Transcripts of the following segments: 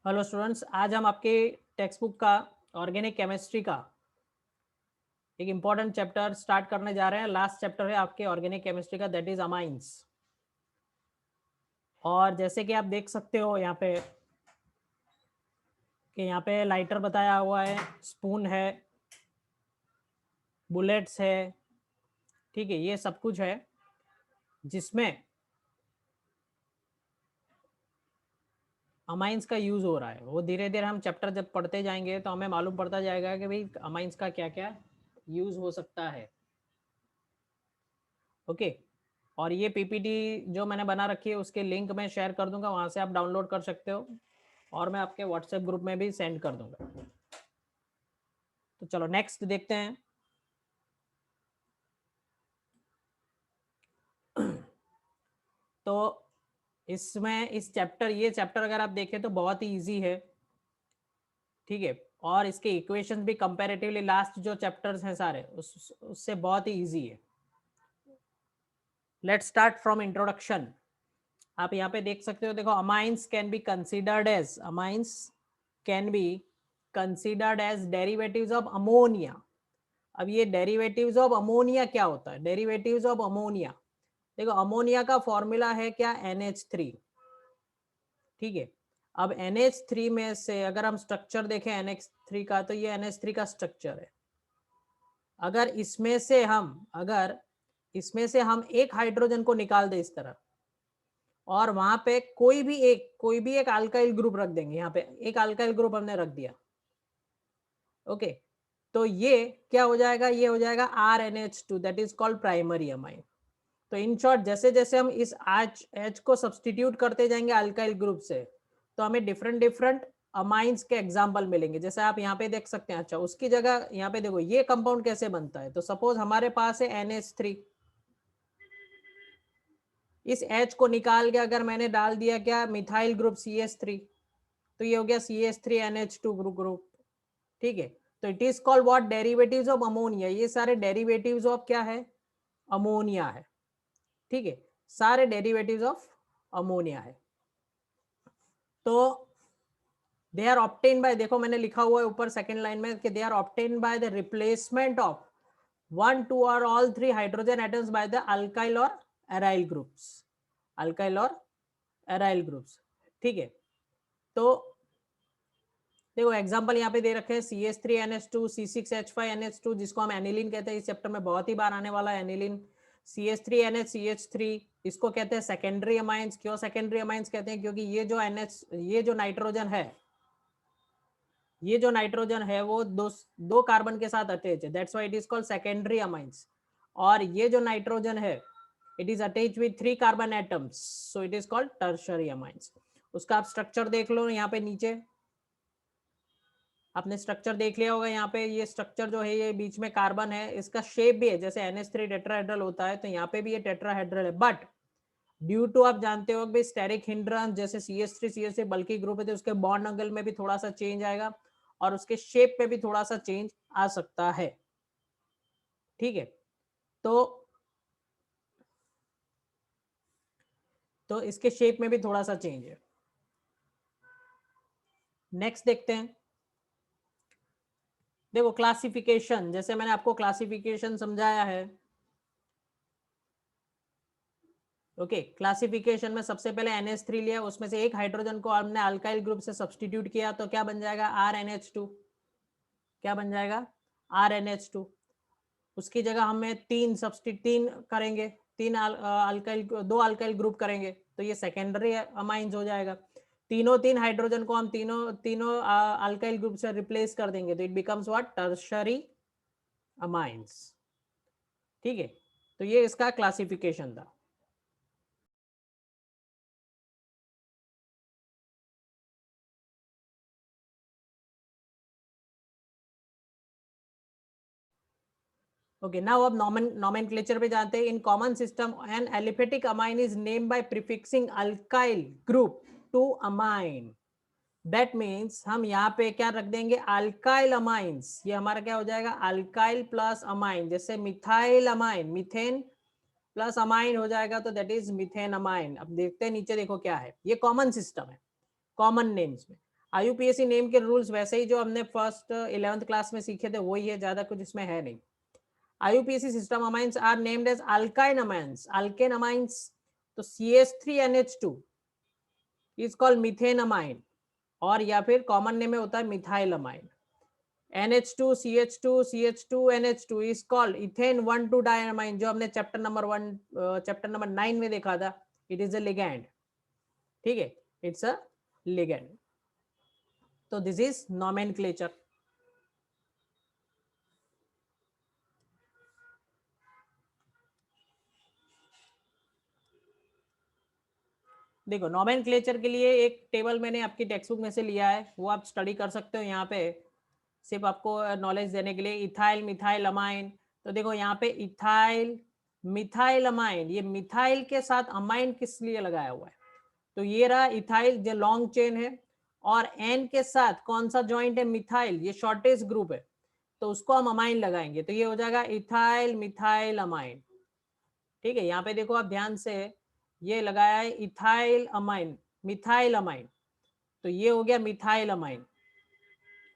Hello students, आज हम आपके टेक्स्ट बुक का ऑर्गेनिक केमिस्ट्री का एक इम्पॉर्टेंट चैप्टर स्टार्ट करने जा रहे हैं। लास्ट चैप्टर है आपके ऑर्गेनिक केमिस्ट्री का, दैट इज अमाइंस। और जैसे कि आप देख सकते हो यहाँ पे कि यहाँ पे लाइटर बताया हुआ है, स्पून है, बुलेट्स है, ठीक है, ये सब कुछ है जिसमें अमाइंस का यूज हो रहा है। वो धीरे धीरे हम चैप्टर जब पढ़ते जाएंगे तो हमें मालूम पड़ता जाएगा कि भाई अमाइंस का क्या क्या यूज हो सकता है। ओके, और ये पीपीटी जो मैंने बना रखी है उसके लिंक मैं शेयर कर दूंगा, वहां से आप डाउनलोड कर सकते हो और मैं आपके व्हाट्सएप ग्रुप में भी सेंड कर दूंगा। तो चलो नेक्स्ट देखते हैं। तो इसमें इस चैप्टर ये चैप्टर अगर आप देखें तो बहुत ही इजी है, ठीक है, और इसके इक्वेशंस भी कंपैरेटिवली लास्ट जो चैप्टर्स हैं सारे उससे बहुत ही इजी है। Let's start from introduction. आप यहाँ पे देख सकते हो, देखो, amines can be considered as derivatives of ammonia. अब ये डेरिवेटिव्स ऑफ अमोनिया क्या होता है? डेरिवेटिव्स ऑफ अमोनिया, देखो अमोनिया का फॉर्मूला है क्या? NH3, ठीक है। अब NH3 में से अगर हम स्ट्रक्चर देखें NH3 का, तो ये NH3 का स्ट्रक्चर है। अगर इसमें से हम एक हाइड्रोजन को निकाल दे इस तरह, और वहां पे कोई भी एक अल्काइल ग्रुप रख देंगे, यहाँ पे एक अल्काइल ग्रुप हमने रख दिया, ओके, तो ये क्या हो जाएगा? ये हो जाएगा RNH2, that is called primary amine. तो इन शॉर्ट जैसे जैसे हम इस H को सब्सटीट्यूट करते जाएंगे अल्काइल ग्रुप से, तो हमें डिफरेंट डिफरेंट अमाइंस के एग्जांपल मिलेंगे। जैसे आप यहाँ पे देख सकते हैं, अच्छा उसकी जगह यहाँ पे देखो ये कंपाउंड कैसे बनता है। तो सपोज हमारे पास है NH3, इस H को निकाल के अगर मैंने डाल दिया क्या? मिथाइल ग्रुप CH3, तो ये हो गया CH3NH2 ग्रुप, ठीक है। तो it is called what? Derivatives of ammonia. ये सारे डेरिवेटिव्स ऑफ क्या है? अमोनिया है, ठीक है, सारे डेरिवेटिव्स ऑफ अमोनिया है। तो दे आर ऑब्टेन बाय, देखो मैंने लिखा हुआ है ऊपर सेकंड लाइन में कि they are obtain by the replacement of 1, 2 और all 3 hydrogen atoms by the alkyl और एराइल ग्रुप्स, अल्काइल और एराइल ग्रुप्स, ठीक है। तो देखो एग्जांपल यहाँ पे दे रखे हैं CH3NH2, C6H5NH2, जिसको हम एनिलीन कहते हैं। इस चैप्टर में बहुत ही बार आने वाला है एनिलीन। CH3NH, इसको कहते हैं सेकेंडरी अमाइंस। क्यों सेकेंडरी अमाइंस कहते हैं? क्योंकि ये जो नाइट्रोजन है वो दो कार्बन के साथ अटैच है, that's why it is called secondary amines. और ये जो नाइट्रोजन है it is attach with 3 carbon atoms, so it is called tertiary amines. उसका आप स्ट्रक्चर देख लो यहाँ पे नीचे, आपने स्ट्रक्चर देख लिया होगा। यहाँ पे ये स्ट्रक्चर जो है ये बीच में कार्बन है, इसका शेप भी है जैसे NH3 टेट्राहेड्रल होता है, तो यहाँ पे भी ये टेट्राहेड्रल है। बट ड्यू टू, आप जानते हो कि स्टेरिक हिंड्रेंस, जैसे CH3 बल्कि ग्रुप है तो उसके बॉन्ड एंगल में भी थोड़ा सा चेंज आएगा और उसके शेप में भी थोड़ा सा चेंज आ सकता है, ठीक है। तो इसके शेप में भी थोड़ा सा चेंज है। नेक्स्ट देखते हैं। देखो क्लासिफिकेशन, जैसे मैंने आपको क्लासिफिकेशन समझाया है, ओके। क्लासिफिकेशन में सबसे पहले NH3 लिया, उसमें से एक हाइड्रोजन को हमने अल्काइल ग्रुप से सब्सटीट्यूट किया, तो क्या बन जाएगा? RNH2। क्या बन जाएगा? RNH2। उसकी जगह हमें तीन करेंगे, दो अल्काइल ग्रुप करेंगे, तो ये सेकेंडरी अमाइंस हो जाएगा। तीन हाइड्रोजन को हम तीनों तीनों अल्काइल ग्रुप से रिप्लेस कर देंगे, तो it becomes what? Tertiary amines, ठीक है। तो ये इसका क्लासिफिकेशन था। ओके, नाउ अब नॉमेनक्लेचर पे जाते हैं। In common system an aliphatic amine is name by prefixing alkyl group to amine. That means हम यहाँ पे क्या रख देंगे? Alkyl amines. ये हमारा क्या हो जाएगा? अल्काइल प्लस अमाइन, जैसे methyl amine, methane plus amine हो जाएगा, तो दैट इज मीथेन अमाइन। अब देखते हैं नीचे, देखो क्या है, ये कॉमन सिस्टम है, कॉमन नेम्स में। IUPAC नेम के रूल्स वैसे ही जो हमने फर्स्ट 11th क्लास में सीखे थे वही है, ज्यादा कुछ इसमें है नहीं. IUPAC system amines are named as alkyne amines. Alkane amines, तो CH3NH2 is called methanamine, और या फिर कॉमन नेम में होता है मिथाइलमाइन. NH2 CH2 CH2 NH2 is called ethane 1,2 diamine, जो हमने चैप्टर नंबर 9 में देखा था. It is a ligand. ठीक है, इट्स अ लिगैंड. तो दिस इज नॉमेनक्लेचर. देखो नॉमेनक्लेचर के लिए एक टेबल मैंने आपकी टेक्स्ट बुक में से लिया है, वो आप स्टडी कर सकते हो यहाँ पे, सिर्फ आपको नॉलेज देने के लिए. इथाइल मिथाइल अमाइन, तो देखो यहाँ पे इथाइल मिथाइल अमाइन, ये मिथाइल के साथ अमाइन किस लिए लगाया हुआ है, तो ये रहा इथाइल जो लॉन्ग चेन है, और एन के साथ कौन सा जॉइंट है, मिथाइल, ये शॉर्टेस्ट ग्रुप है, तो उसको हम अमाइन लगाएंगे, तो ये हो जाएगा इथाइल मिथाइल अमाइन. ठीक है, यहाँ पे देखो आप ध्यान से, ये लगाया है इथाइल अमाइन मिथाइल अमाइन, तो ये हो गया मिथाइल अमाइन,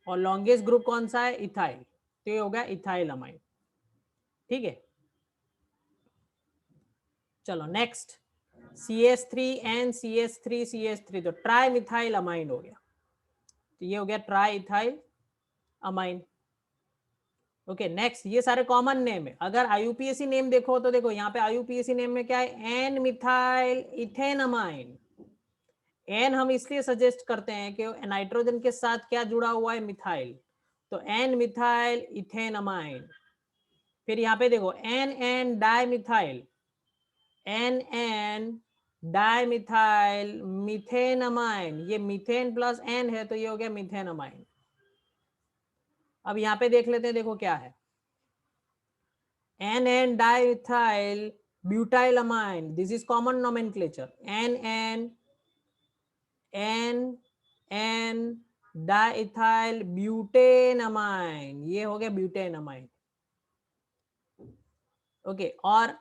और लॉन्गेस्ट ग्रुप कौन सा है, इथाइल, तो ये हो गया इथाइल अमाइन. ठीक है, चलो नेक्स्ट CH3N CH3 तो ट्राई मिथाइल अमाइन हो गया, तो ये हो गया try ethyl amine. Okay next, ये सारे कॉमन नेम है. अगर IUPAC नेम देखो तो देखो यहाँ पे IUPAC नेम में क्या है, एन मिथाइल इथेनमाइन. एन हम इसलिए सजेस्ट करते हैं कि नाइट्रोजन के साथ क्या जुड़ा हुआ है, मिथाइल, तो एन मिथाइल इथेनमाइन. फिर यहाँ पे देखो N N di methyl, N N dimethyl methanamine, ये मीथेन प्लस एन है, तो ये हो गया मिथेनमाइन. अब यहाँ पे देख लेते हैं, देखो क्या है, N N dimethyl butylamine, this is common nomenclature. N N N N diethyl butanamine, ये हो गया ब्यूटेनमाइन. ओके, और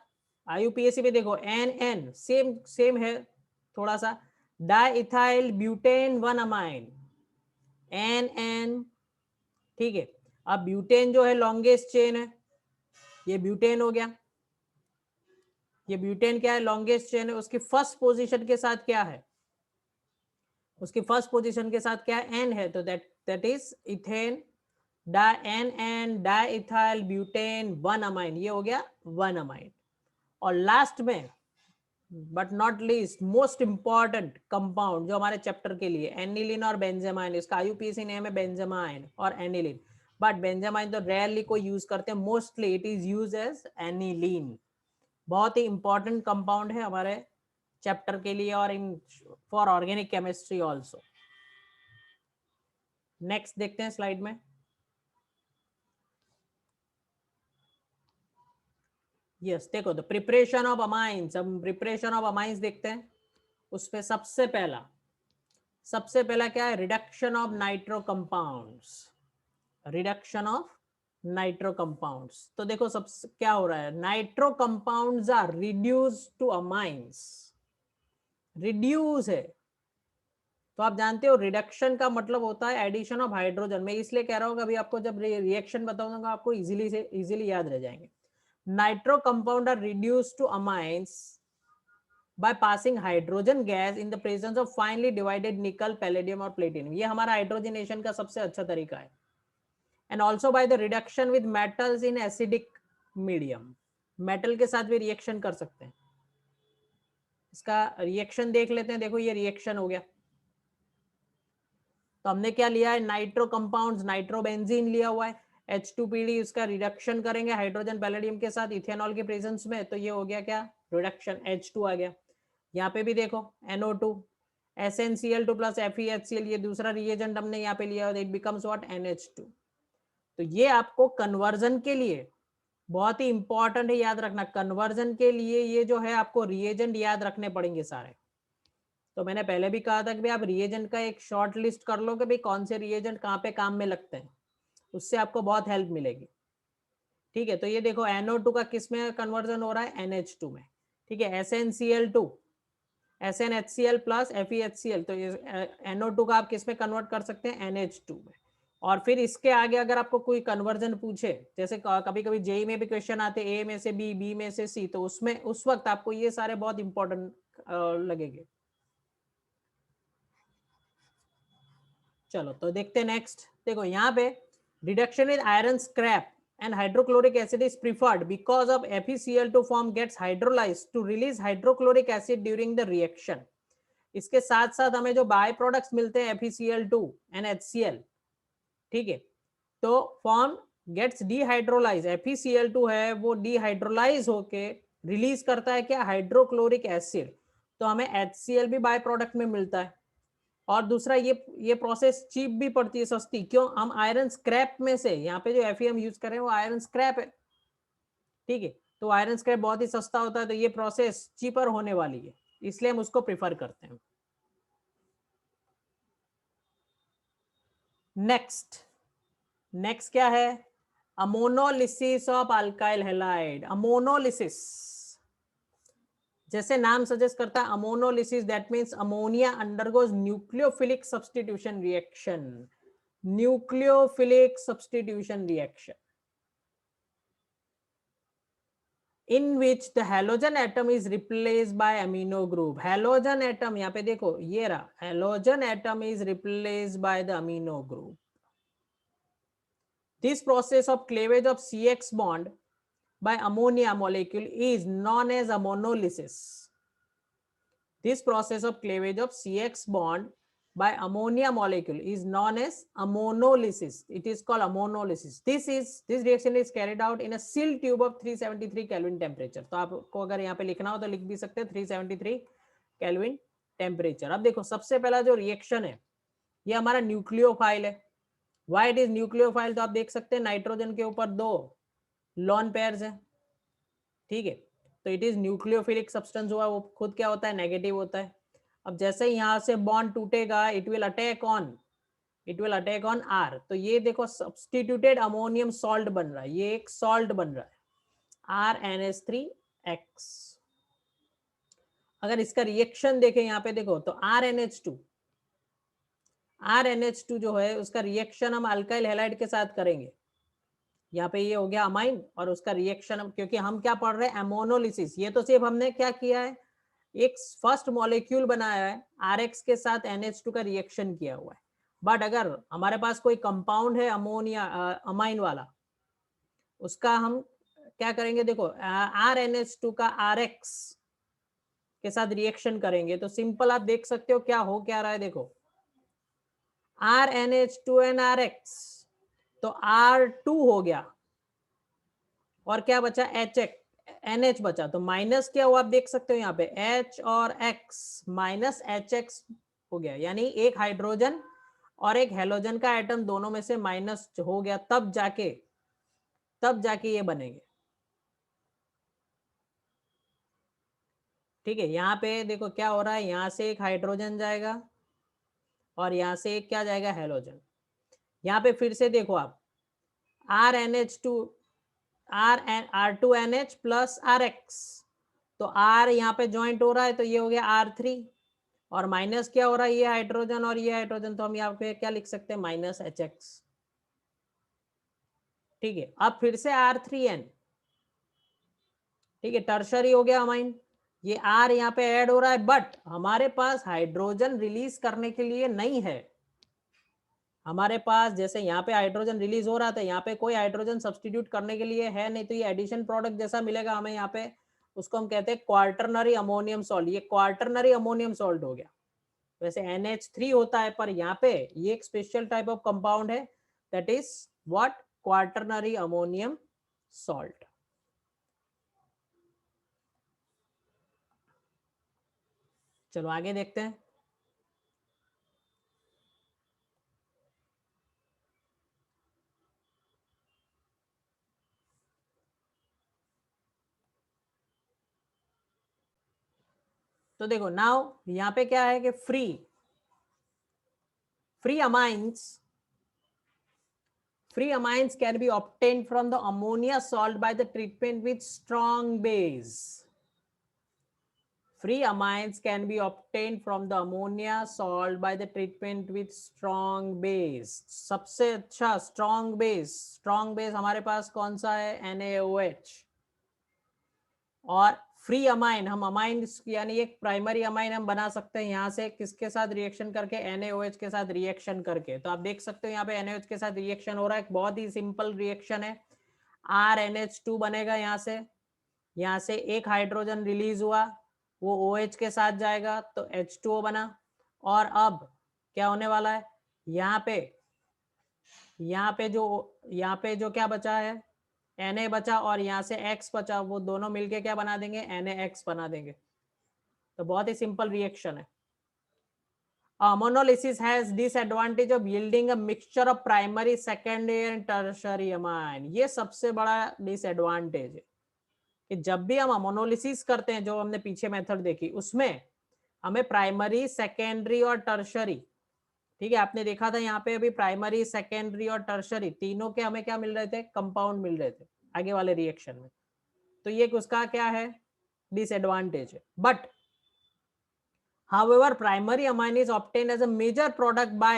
IUPAC में देखो एन एन सेम सेम है थोड़ा सा, diethyl butane 1 amine, N N. ठीक है, अब ब्यूटेन जो है लॉन्गेस्ट चेन है, ये ब्यूटेन हो गया. ये ब्यूटेन क्या है, लॉन्गेस्ट चेन है, उसकी फर्स्ट पोजीशन के साथ क्या है, उसकी फर्स्ट पोजीशन के साथ क्या है, एन है, तो that is ethane N N diethyl butane 1 amine, ये हो गया 1 अमाइन. और लास्ट में but not least most important compound जो हमारे चैप्टर के लिए, एनिलीन और बेंजामाइन. इसका IUPAC नेम है बेंजामाइन और एनिलीन, बट बेंजामाइन तो रेयरली कोई यूज करते हैं, mostly it is use as aniline. बहुत ही इंपॉर्टेंट कंपाउंड है हमारे चैप्टर के लिए और इन for organic chemistry also. Next देखते हैं स्लाइड में. यस देखो, द प्रिपरेशन ऑफ अमाइंस, हम प्रिपरेशन ऑफ अमाइंस देखते हैं. उसमें सबसे पहला क्या है, reduction of nitro compounds. Reduction of nitro compounds, तो देखो सब क्या हो रहा है, nitro compounds are reduce to amines. Reduce है, तो आप जानते हो रिडक्शन का मतलब होता है एडिशन ऑफ हाइड्रोजन. मैं इसलिए कह रहा हूँ अभी आपको जब रिएक्शन बताऊंगा आपको इजीली याद रह जाएंगे. Nitro compound are reduce to amines by passing hydrogen gas in the presence of finely divided nickel, palladium और platinum. ये हमारा हाइड्रोजनेशन का सबसे अच्छा तरीका है. And also by the reduction with metals in acidic medium. Metal के साथ भी रिएक्शन कर सकते हैं. इसका रिएक्शन देख लेते हैं. देखो ये रिएक्शन हो गया, तो हमने क्या लिया है, नाइट्रो कंपाउंड्स, नाइट्रोबेंजीन लिया हुआ है, H2PD, उसका रिडक्शन करेंगे हाइड्रोजन पैलेडियम के साथ इथेनॉल के प्रेजेंस में, तो ये हो गया क्या, रिडक्शन, H2 आ गया. यहाँ पे भी देखो NO2 SnCl2 प्लस FeHCl, ये दूसरा रिएजेंट हमने यहाँ पे लिया, इट बिकम्स व्हाट, NH2. तो ये आपको कन्वर्जन के लिए बहुत ही इंपॉर्टेंट है, याद रखना. कन्वर्जन के लिए ये जो है आपको रिएजेंट याद रखने पड़ेंगे सारे. तो मैंने पहले भी कहा था कि भाई आप रिएजेंट का एक शॉर्ट लिस्ट कर लो कि भाई कौन से रिएजेंट कहाँ पे काम में लगते हैं, उससे आपको बहुत हेल्प मिलेगी. ठीक है, तो ये देखो NO2 का किस में कन्वर्जन हो रहा है, NH2 में. ठीक है, SnCl2 SnHCl प्लस FeHCl, तो ये NO2 का आप किस में कन्वर्ट कर सकते हैं, NH2 में। और फिर इसके आगे अगर आपको कोई कन्वर्जन पूछे, जैसे कभी कभी जेई में भी क्वेश्चन आते हैं, ए में से बी, बी में से सी, तो उसमें उस वक्त आपको ये सारे बहुत इंपॉर्टेंट लगेंगे। चलो तो देखते हैं नेक्स्ट। देखो यहाँ पे reduction in iron scrap and hydrochloric acid is preferred because of FeCl2 form gets hydrolyzed to release hydrochloric acid during the reaction. इसके साथ साथ हमें जो बाय प्रोडक्ट्स मिलते हैं FeCl2 and HCl, ठीक है, तो फॉर्म गेट्स डिहाइड्रोलाइज, FeCl2 है वो डिहाइड्रोलाइज होके रिलीज करता है क्या, हाइड्रोक्लोरिक एसिड, तो हमें HCl भी बाय प्रोडक्ट में मिलता है। और दूसरा ये प्रोसेस चीप भी पड़ती है, सस्ती, क्यों, हम आयरन स्क्रैप में से, यहाँ पे जो Fe हम यूज कर रहे हैं वो आयरन स्क्रैप है, ठीक है, तो आयरन स्क्रैप बहुत ही सस्ता होता है, तो ये प्रोसेस चीपर होने वाली है, इसलिए हम उसको प्रिफर करते हैं। नेक्स्ट क्या है, ammonolysis of alkyl halide. Ammonolysis जैसे नाम सजेस्ट करता है, ammonolysis, that means ammonia undergoes nucleophilic substitution reaction, nucleophilic substitution reaction in which the halogen atom is replaced by amino group. Halogen atom यहाँ पे देखो, ये रहा, halogen atom is replaced by the amino group. This process of cleavage of CX bond by ammonia molecule is known as ammonolysis. This process of cleavage of CX bond by ammonia molecule is known as ammonolysis. It is called ammonolysis. This reaction is carried out in a sealed tube of 373 Kelvin temperature. तो आपको अगर यहाँ पे लिखना हो तो लिख भी सकते हैं 373 Kelvin temperature. अब देखो सबसे पहला जो रिएक्शन है ये हमारा न्यूक्लियोफाइल है। Why it is न्यूक्लियोफाइल, तो आप देख सकते हैं नाइट्रोजन के ऊपर 2 लॉन पेयर्स है, ठीक है, तो इट इज न्यूक्लियोफिलिक सब्सटेंस हुआ, वो खुद क्या होता है, नेगेटिव होता है। अब जैसे ही यहां से बॉन्ड टूटेगा, it will attack on R, तो ये देखो सब्स्टिट्यूटेड अमोनियम सॉल्ट बन रहा है, ये एक सॉल्ट बन रहा है RnH3X। अगर इसका रिएक्शन देखें यहाँ पे देखो, तो RnH2 जो है उसका रिएक्शन हम अल्काइल हैलाइड के साथ करेंगे। यहाँ पे ये हो गया अमाइन, और उसका रिएक्शन, क्योंकि हम क्या पढ़ रहे हैं, एमोनोलिसिस, ये तो सिर्फ हमने क्या किया है, एक फर्स्ट मॉलिक्यूल बनाया है, RX के साथ NH2 का रिएक्शन किया हुआ है। बट अगर हमारे पास कोई कंपाउंड है अमोनिया अमाइन वाला, उसका हम क्या करेंगे, देखो RnH2 का RX के साथ रिएक्शन करेंगे, तो सिंपल आप देख सकते हो क्या रहा है, देखो RnH2 and RX, तो R2 हो गया, और क्या बचा, NH बचा, तो माइनस क्या हुआ आप देख सकते हो यहाँ पे, H और X माइनस HX हो गया, यानी एक हाइड्रोजन और एक हेलोजन का एटम दोनों में से माइनस हो गया, तब जाके ये बनेंगे, ठीक है। यहाँ पे देखो क्या हो रहा है, यहाँ से एक हाइड्रोजन जाएगा और यहाँ से एक क्या जाएगा, हेलोजन। यहाँ पे फिर से देखो आप, RnH2 R2NH प्लस RX, तो R यहाँ पे ज्वाइंट हो रहा है, तो ये हो गया R3, और माइनस क्या हो रहा है, ये हाइड्रोजन और ये हाइड्रोजन, तो हम यहाँ पे क्या लिख सकते हैं, माइनस HX, ठीक है। अब फिर से R3N, ठीक है, टर्शरी हो गया अमाइन, ये R यहाँ पे ऐड हो रहा है, बट हमारे पास हाइड्रोजन रिलीज करने के लिए नहीं है, हमारे पास जैसे यहाँ पे हाइड्रोजन रिलीज हो रहा था, यहाँ पे कोई हाइड्रोजन सब्स्टिट्यूट करने के लिए है नहीं, तो ये एडिशन प्रोडक्ट जैसा मिलेगा हमें यहाँ पे, उसको हम कहते हैं क्वार्टरनरी अमोनियम सॉल्ट, ये क्वार्टरनरी अमोनियम सॉल्ट हो गया। वैसे NH3 होता है, पर यहाँ पे ये एक स्पेशल टाइप ऑफ कंपाउंड है, that is what, quaternary ammonium salt. चलो आगे देखते हैं। तो देखो नाउ यहाँ पे क्या है कि free amines can be obtained from the ammonia salt by the treatment with strong base. free amines can be obtained from the ammonia salt by the treatment with strong base. सबसे अच्छा strong base हमारे पास कौन सा है? NaOH. और free amine, हम amine यानी एक प्राइमरी अमाइन हम बना सकते हैं यहाँ से किसके साथ रिएक्शन करके? NaOH के साथ रिएक्शन करके। तो आप देख सकते हो यहाँ पे NaOH के साथ रिएक्शन हो रहा है, बहुत ही सिंपल रिएक्शन है। RNH2 बनेगा यहाँ से एक हाइड्रोजन रिलीज हुआ, वो OH के साथ जाएगा तो H2O बना। और अब क्या होने वाला है? यहाँ पे जो क्या बचा है? Na बचा और यहाँ से X बचा, वो दोनों मिलके क्या बना देंगे? NaX बना देंगे। तो बहुत ही सिंपल रिएक्शन है। Monolysis has disadvantage of yielding a mixture of primary, secondary and tertiary amine. ये सबसे बड़ा डिसएडवांटेज है कि जब भी हम मोनोलिसिस करते हैं, जो हमने पीछे मेथड देखी, उसमें हमें प्राइमरी, सेकेंडरी और टर्शरी, ठीक है, आपने देखा था यहाँ पे अभी प्राइमरी, सेकेंडरी और टर्शरी तीनों के हमें क्या मिल रहे थे? कंपाउंड मिल रहे थे आगे वाले रिएक्शन में। तो ये उसका क्या है? डिसएडवांटेज है। But however primary amine is obtained as a major product by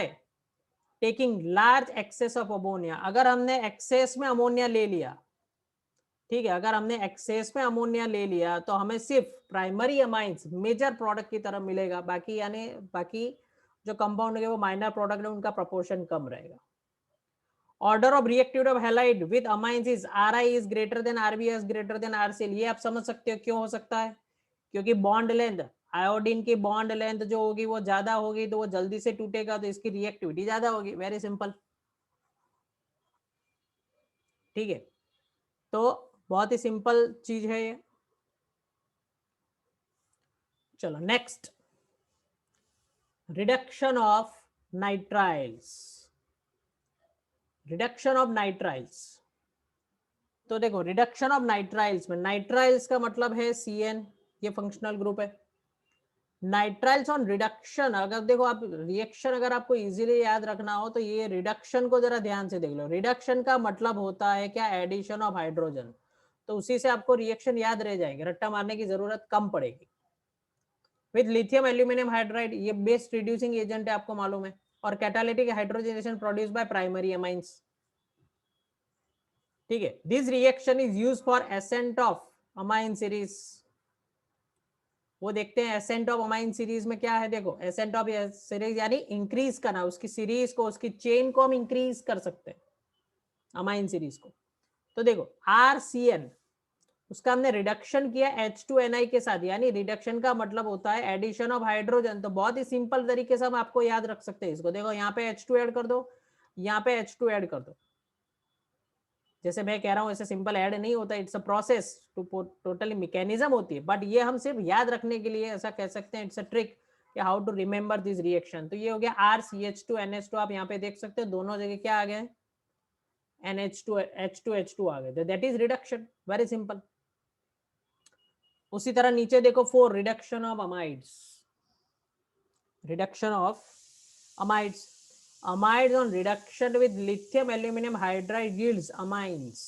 taking large excess of ammonia. अगर हमने एक्सेस में अमोनिया ले लिया, ठीक है, अगर हमने एक्सेस में अमोनिया ले लिया तो हमें सिर्फ प्राइमरी अमाइंस मेजर प्रोडक्ट की तरह मिलेगा, बाकी जो कंपाउंड है वो माइनर प्रोडक्ट है, उनका प्रोपोर्शन कम रहेगा। Order of reactivity of halide with amines is Ri is greater than Rb is greater than Rcl। ये आप समझ सकते हो क्यों हो सकता है? क्योंकि बॉन्ड लेंथ, आयोडीन की बॉन्ड लेंथ जो होगी वो ज्यादा होगी तो वो जल्दी से टूटेगा, तो इसकी रिएक्टिविटी ज्यादा होगी। वेरी सिंपल, ठीक है। तो बहुत ही सिंपल चीज है ये। चलो next, reduction of nitriles. Reduction of nitriles, तो देखो रिडक्शन ऑफ नाइट्राइल्स में नाइट्राइल्स का मतलब है CN, ये फंक्शनल ग्रुप है। नाइट्राइल्स ऑन रिडक्शन, अगर देखो आप रिएक्शन अगर आपको इजीली याद रखना हो तो ये रिडक्शन को जरा ध्यान से देख लो। रिडक्शन का मतलब होता है क्या? Addition of hydrogen. तो उसी से आपको रिएक्शन याद रह जाएंगे, रट्टा मारने की जरूरत कम पड़ेगी। विद लिथियम एल्यूमिनियम हाइड्राइड, ये बेस्ट रिड्यूसिंग एजेंट है, आपको मालूम है। और catalytic hydrogenation produce by primary amines, ठीक है। This reaction is used for ascent of amine series. वो देखते हैं एसेंट ऑफ अमाइन सीरीज में क्या है। देखो एसेंट ऑफ सीरीज यानी इंक्रीज करना, उसकी सीरीज को, उसकी चेन को हम इंक्रीज कर सकते हैं अमाइन सीरीज को। तो देखो RCN, उसका हमने रिडक्शन किया H2Ni के साथ, यानी रिडक्शन का मतलब होता है एडिशन ऑफ हाइड्रोजन। तो बहुत ही सिंपल तरीके से हम आपको याद रख सकते हैं इसको। देखो यहाँ पे H2 ऐड कर दो, यहाँ पे H2 ऐड कर दो। जैसे मैं कह रहा हूँ ऐसे सिंपल ऐड नहीं होता, it's a process, totally mechanism होती है। बट ये हम सिर्फ याद रखने के लिए ऐसा कह सकते हैं, it's a trick, how to remember this reaction. तो ये हो गया RCH2NH2। आप यहाँ पे देख सकते हो दोनों जगह क्या आ गए? NH2 H2H2 आ गए, that is reduction, very simple. उसी तरह नीचे देखो 4, reduction of amides. Reduction of amides, amides on reduction with lithium aluminum hydride yields amines।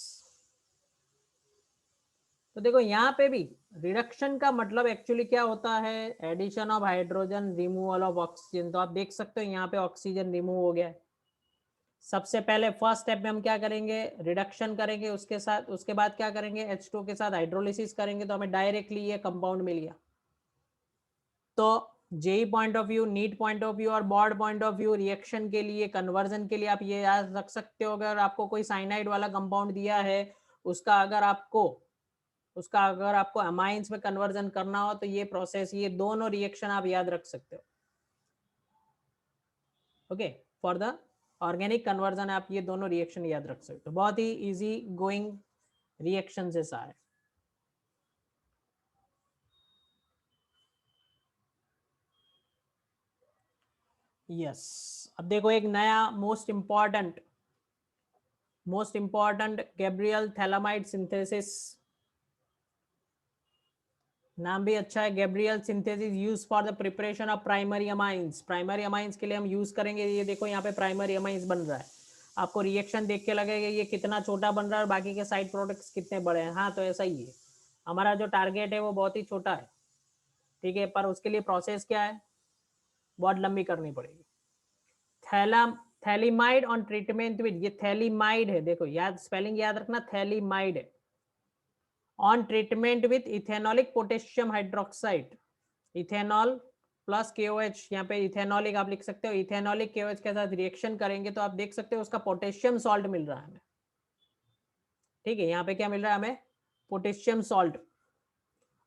तो देखो यहाँ पे भी रिडक्शन का मतलब एक्चुअली क्या होता है? Addition of hydrogen, removal of oxygen. तो आप देख सकते हो यहाँ पे ऑक्सीजन रिमूव हो गया है। सबसे पहले फर्स्ट स्टेप में हम क्या करेंगे? रिडक्शन करेंगे, उसके बाद क्या करेंगे? H2 के साथ हाइड्रोलिसिस करेंगे, तो हमें डायरेक्टली ये कंपाउंड मिल गया। तो JEE point of view, NEET point of view और board point of view, reaction के लिए, कन्वर्जन के लिए आप ये याद रख सकते हो। अगर आपको कोई साइनाइड वाला कंपाउंड दिया है, उसका अगर आपको अमाइंस में कन्वर्जन करना हो तो ये प्रोसेस, ये दोनों रिएक्शन आप याद रख सकते हो। Okay, for the organic conversion आप ये दोनों रिएक्शन याद रख सकते हो। बहुत ही इजी गोइंग रिएक्शन से है। यस, अब देखो एक नया most important Gabriel phthalimide synthesis, नाम भी अच्छा है। Gabriel synthesis use for the preparation of primary amines. Primary amines के लिए हम यूज करेंगे, ये देखो यहाँ पे प्राइमरी अमाइंस बन रहा है। आपको रिएक्शन देख के लगेगा ये कितना छोटा बन रहा है और बाकी के साइड प्रोडक्ट्स कितने बड़े हैं। हाँ, तो ऐसा ही है, हमारा जो टारगेट है वो बहुत ही छोटा है, ठीक है, पर उसके लिए प्रोसेस क्या है, बहुत लंबी करनी पड़ेगी। थैलीमाइड ऑन ट्रीटमेंट विद, ये थैलीमाइड है, देखो याद, स्पेलिंग याद रखना, थैलीमाइड है। On treatment with ethanolic potassium hydroxide, ethanol plus KOH, यहाँ पे इथेनॉलिक आप लिख सकते हो, इथेनॉलिक KOH के साथ रिएक्शन करेंगे तो आप देख सकते हो उसका पोटेशियम सॉल्ट मिल रहा है हमें। ठीक है, यहाँ पे क्या मिल रहा है हमें, पोटेशियम सॉल्ट,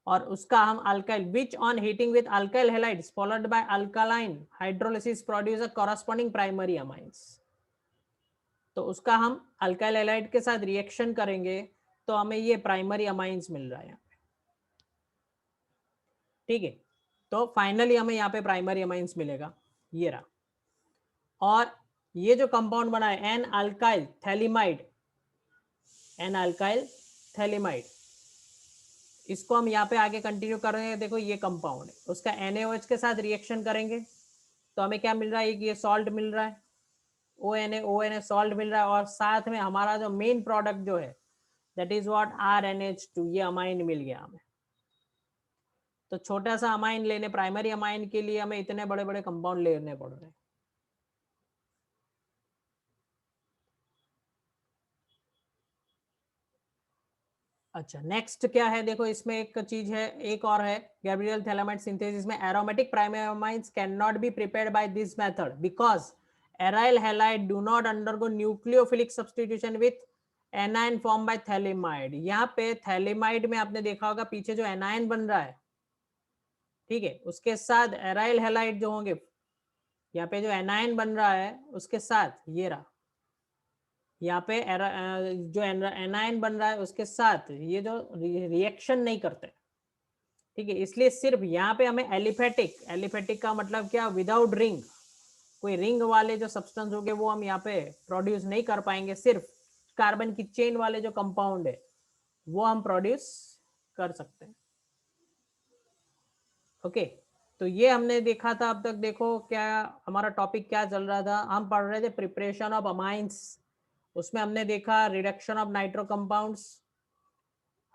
और उसका हम alkyl, which on heating with alkyl halides followed by alkaline hydrolysis produce a corresponding primary amines. तो उसका हम अल्काइल हैलाइड के साथ रिएक्शन करेंगे तो हमें ये प्राइमरी अमाइंस मिल रहा है यहाँ पे। ठीक है, तो फाइनली हमें यहाँ पे प्राइमरी अमाइंस मिलेगा, ये रहा। और ये जो कंपाउंड बना है N alkyl phthalimide, N alkyl phthalimide, इसको हम यहाँ पे आगे कंटिन्यू करेंगे। देखो ये कंपाउंड है, उसका NaOH के साथ रिएक्शन करेंगे तो हमें क्या मिल रहा है, ये सॉल्ट मिल रहा है, ONA सॉल्ट मिल रहा है, और साथ में हमारा जो मेन प्रोडक्ट जो है दैट इज व्हाट RNH2, ये अमाइन मिल गया हमें। तो छोटा सा अमाइन लेने, प्राइमरी अमाइन के लिए हमें इतने बड़े बड़े कंपाउंड लेने पड़ रहे हैं। अच्छा, नेक्स्ट क्या है, देखो इसमें एक चीज है, एक और है, गैब्रियल थैलामाइड सिंथेसिस में aromatic primary amines can not be prepared by this method because aryl halide do not undergo nucleophilic substitution with A9 form by phthalimide. यहाँ पे थैलेमाइड में आपने देखा होगा पीछे जो एनाइन बन रहा है, ठीक है, उसके साथ एराइल हैलाइड जो होंगे, यहाँ पे जो एनाइन बन रहा है उसके साथ ये रहा, यहाँ पे जो एनाइन बन रहा है उसके साथ ये जो रिएक्शन नहीं करते। ठीक है, इसलिए सिर्फ यहाँ पे हमें एलिफेटिक, एलिफेटिक का मतलब क्या, विदाउट रिंग, कोई रिंग वाले जो सब्सटेंस होंगे वो हम यहाँ पे प्रोड्यूस नहीं कर पाएंगे, सिर्फ कार्बन की चेन वाले जो कंपाउंड है वो हम प्रोड्यूस कर सकते हैं। ओके, तो ये हमने देखा था अब तक। देखो क्या हमारा टॉपिक क्या चल रहा था, हम पढ़ रहे थे प्रिपरेशन ऑफ अमाइंस, उसमें हमने देखा reduction of nitro compounds,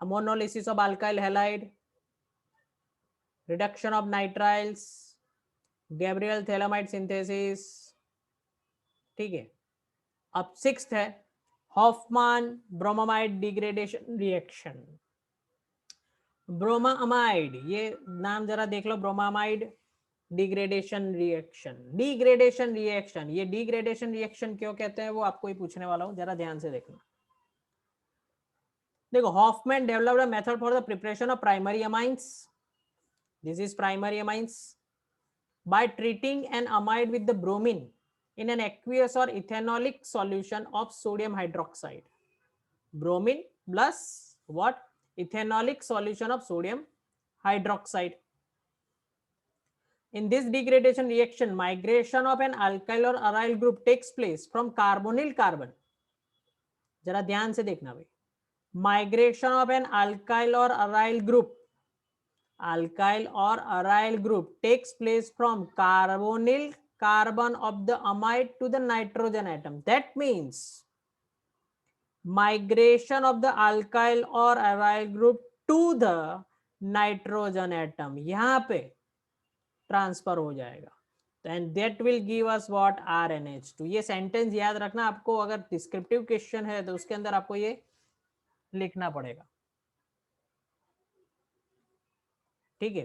ammonolysis of alkyl halide, reduction of nitriles, Gabriel phthalimide synthesis. ठीक है, अब सिक्स्थ है Hofmann bromamide degradation reaction. Bromamide, ये नाम जरा देख लो, bromamide degradation reaction, degradation reaction, ये डिग्रेडेशन रिएक्शन क्यों कहते हैं वो आपको ही पूछने वाला हूं, जरा ध्यान से देखना। देखो, Hofmann developed a method for the preparation of primary amines, this is primary amines, by treating an amide with the bromine in an aqueous or ethanolic solution of sodium hydroxide. Bromine plus what? Ethanolic solution of sodium hydroxide. In this degradation reaction, migration of an alkyl or aryl group takes place from carbonyl carbon. जरा ध्यान से देखना भाई, migration of an alkyl or aryl group, alkyl or aryl group takes place from carbonyl carbon of the amide to the nitrogen atom. That means migration of the alkyl or aryl group to the nitrogen atom, यहाँ पे transfer हो जाएगा, and that will give us what? RNH2. ये sentence याद रखना आपको, अगर descriptive question है तो उसके अंदर आपको ये लिखना पड़ेगा। ठीक है,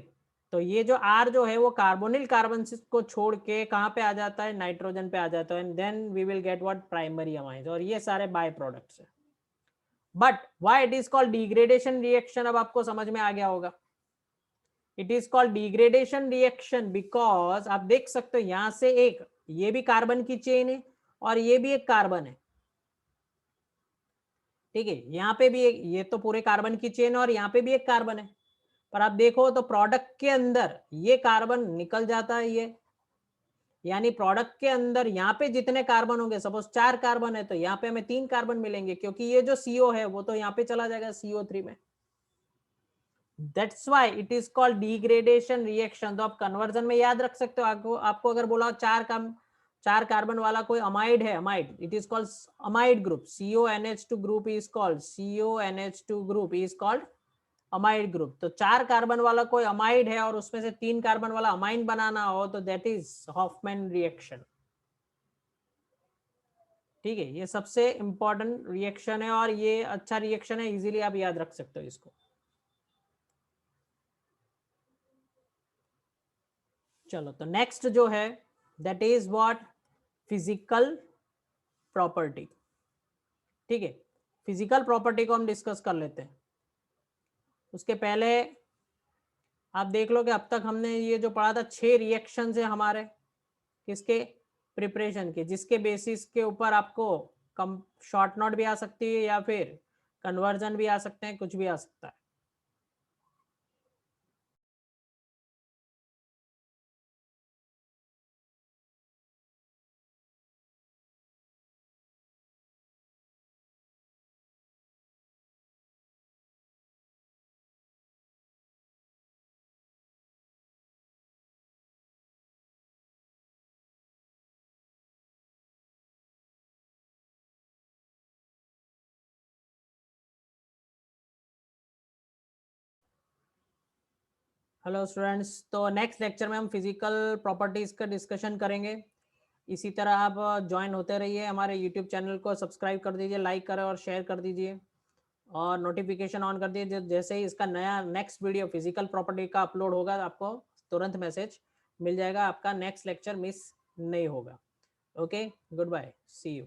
तो ये जो R जो है वो कार्बोनिल कार्बन को छोड़ के कहां पे आ जाता है, नाइट्रोजन पे आ जाता है, and then we will get what? Primary amines, और ये सारे बाय प्रोडक्ट्स है। But why it is called degradation reaction, अब आपको समझ में आ गया होगा। It is called degradation reaction because आप देख सकते हो यहां से एक, ये भी कार्बन की चेन है और ये भी एक कार्बन है। ठीक है, यहाँ पे भी एक, ये तो पूरे कार्बन की चेन और यहाँ पे भी एक कार्बन है, पर आप देखो तो प्रोडक्ट के अंदर ये कार्बन निकल जाता है, ये यानी प्रोडक्ट के अंदर यहाँ पे जितने कार्बन होंगे, सपोज 4 कार्बन है तो यहाँ पे हमें 3 कार्बन मिलेंगे, क्योंकि ये जो CO है वो तो यहाँ पे चला जाएगा CO3 में। That's why it is called degradation reaction. तो आप कन्वर्जन में याद रख सकते हो, आपको अगर बोला 4 कार्बन वाला कोई अमाइड है, amide, it is called amide group, CONH2 group is called, CONH2 group is called amide group, तो 4 कार्बन वाला कोई अमाइड है और उसमें से 3 कार्बन वाला अमाइन बनाना हो तो दैट इज हॉफमैन रिएक्शन। ठीक है, ये सबसे इंपॉर्टेंट रिएक्शन है और ये अच्छा रिएक्शन है, इजीली आप याद रख सकते हो इसको। चलो, तो नेक्स्ट जो है that is what, physical property. ठीक है, फिजिकल प्रॉपर्टी को हम डिस्कस कर लेते हैं। उसके पहले आप देख लो कि अब तक हमने ये जो पढ़ा था 6 रिएक्शन है हमारे किसके, प्रिपरेशन के, जिसके बेसिस के ऊपर आपको कम शॉर्ट नोट भी आ सकती है या फिर कन्वर्जन भी आ सकते हैं, कुछ भी आ सकता है। हेलो स्टूडेंट्स, तो नेक्स्ट लेक्चर में हम फिजिकल प्रॉपर्टीज का डिस्कशन करेंगे। इसी तरह आप ज्वाइन होते रहिए, हमारे यूट्यूब चैनल को सब्सक्राइब कर दीजिए, लाइक करें और शेयर कर दीजिए और नोटिफिकेशन ऑन कर दीजिए। जैसे ही इसका नया नेक्स्ट वीडियो फिजिकल प्रॉपर्टी का अपलोड होगा आपको तुरंत मैसेज मिल जाएगा, आपका नेक्स्ट लेक्चर मिस नहीं होगा। Okay, good bye, see you.